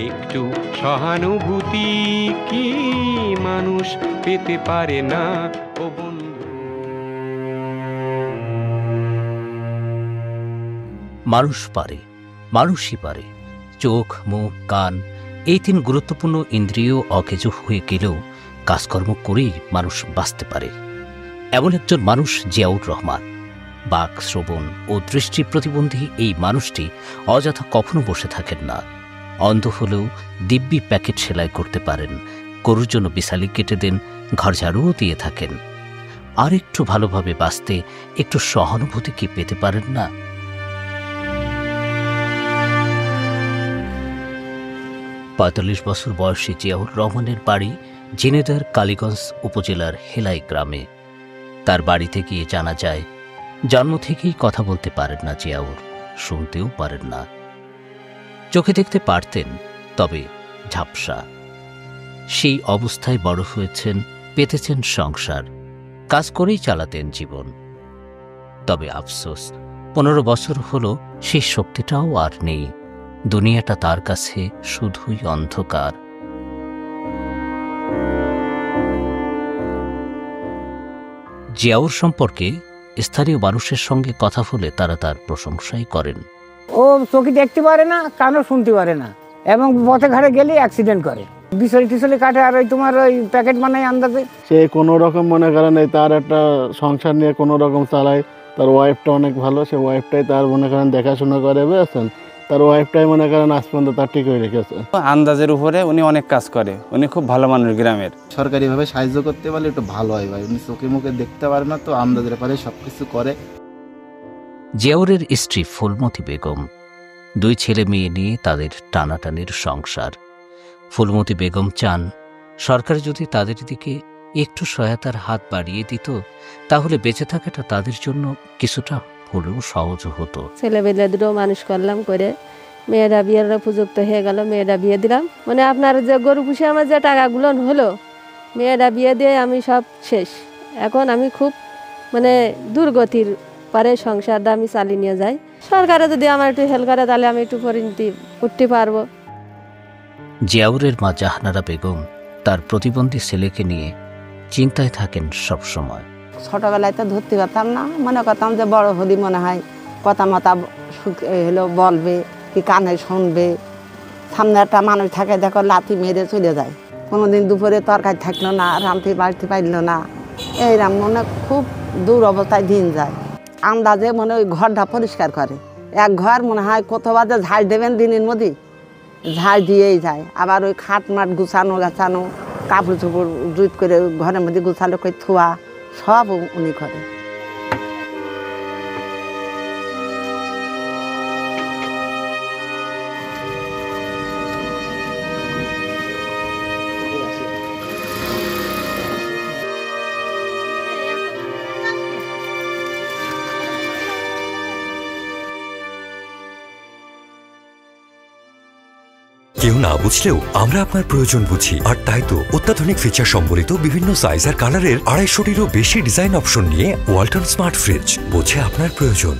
একটু সহানুভূতি কি মানুষ পেতে পারে না ও বন্ধু? মানুষ পারে, মানুষই পারে। চোখ, মুখ, কান, এই তিন গুরুত্বপূর্ণ ইন্দ্রিয় অকেজো হয়ে গেলেও কাজকর্ম করেই মানুষ বাঁচতে পারে। এমন একজন মানুষ জিয়াউর রহমান। বাক, শ্রবণ ও দৃষ্টি প্রতিবন্ধী এই মানুষটি অযথা কখনো বসে থাকেন না। অন্ধ হলেও দিব্যি প্যাকেট সেলাই করতে পারেন, গরুর জন্য বিছালি কেটে দেন, ঘর ঝাড়ুও দিয়ে থাকেন। আর একটু ভালোভাবে বাঁচতে একটু সহানুভূতি কি পেতে পারেন না? ৪৫ বছর বয়সী জিয়াউর রহমানের বাড়ি ঝিনাইদহের কালীগঞ্জ উপজেলার হেলাই গ্রামে। তার বাড়িতে গিয়ে জানা যায়, জন্ম থেকেই কথা বলতে পারেন না জিয়াউর, শুনতেও পারেন না। চোখে দেখতে পারতেন, তবে ঝাপসা। সেই অবস্থায় বড় হয়েছেন, পেতেছেন সংসার, কাজ করেই চালাতেন জীবন। তবে আফসোস, ১৫ বছর হলো সেই শক্তিটাও আর নেই। দুনিয়াটা তার কাছে শুধুই অন্ধকার। জিয়াউর সম্পর্কে স্থানীয় মানুষের সঙ্গে কথা বলে তারা তার প্রশংসাই করেন। ও চোখে দেখতে পারে না, কানও শুনতে পারে না, এবং পথে ঘাটে গেলে অ্যাক্সিডেন্ট করে, বিছলি টিছলি কাটে, আর ওই তোমার ওই প্যাকেট বানায় আন্দাজে। সে কোনো রকম মনে করেন তার একটা সংসার নিয়ে কোনো রকম চালায়। তার ওয়াইফটা অনেক ভালো, সে ওয়াইফটাই তার মনে করেন দেখাশোনা করে, বুঝেছেন। তার ওয়াইফটাই মনে করেন আজ পর্যন্ত তার ঠিক হয়ে রেখেছে। আন্দাজের উপরে উনি অনেক কাজ করে, উনি খুব ভালো মানুষ গ্রামের। সরকারিভাবে সাহায্য করতে পারলে একটু ভালো হয় ভাই। উনি চোখে মুখে দেখতে পারে না, তো আন্দাজের পারে সব কিছু করে। জিয়াউরের স্ত্রী ফুলমতি বেগম, 2 ছেলে মেয়ে নিয়ে তাদের টানাটানির সংসার। ফুলমতি বেগম চান সরকার যদি তাদের দিকে একটু সহায়তার হাত বাড়িয়ে দিত, তাহলে বেঁচে থাকাটা তাদের জন্য কিছুটা হলেও সহজ হতো। ছেলেবেলে দুটো মানুষ করলাম, করে মেয়েরা বিয়ের উপযুক্ত হয়ে গেল, মেয়েরা বিয়ে দিলাম। মানে আপনার যে গরু পুষে আমার যে টাকাগুলো হলো, মেয়েরা বিয়ে দিয়ে আমি সব শেষ। এখন আমি খুব মানে দুর্গতির পারে সংসারটা আমি চালিয়ে নিয়ে যাই। সরকারে যদি আমার একটু হেল্প করে, তাহলে আমি একটু পরিণতি উঠতে পারবো। জিয়াউরের মা জাহানারা বেগম তার প্রতিবন্ধী ছেলেকে নিয়ে চিন্তায় থাকেন সব সময়। ছোটবেলায় তো ধরতে পারতাম না, মনে করতাম যে বড় হলি মনে হয় কথা মতা হলো বলবে, কি কানে শুনবে। সামনে একটা মানুষ থাকে, দেখো লাথি মেরে চলে যায়। কোনোদিন দুপুরে তরকারি থাকলো না, রাঁধতে বাড়তে পারলো না, এইরকম মনে খুব দূর অবস্থায় দিন যায়। আন্দাজে মনে ওই ঘরটা পরিষ্কার করে, এক ঘর মনে হয় কত বাজে ঝাড় দেবেন দিনের মধ্যে, ঝাড় দিয়েই যায়। আবার ওই খাট মাট গুছানো গাছানো, কাপড় চোপড় জুত করে ঘরের মধ্যে গুছালো করে থোয়া, সব উনি করে। কেউ না বুঝলেও আমরা আপনার প্রয়োজন বুঝি, আর তাই তো অত্যাধুনিক ফিচার সম্বলিত বিভিন্ন সাইজ আর কালারের 250-টিরও বেশি ডিজাইন অপশন নিয়ে ওয়ালটন স্মার্ট ফ্রিজ বোঝে আপনার প্রয়োজন।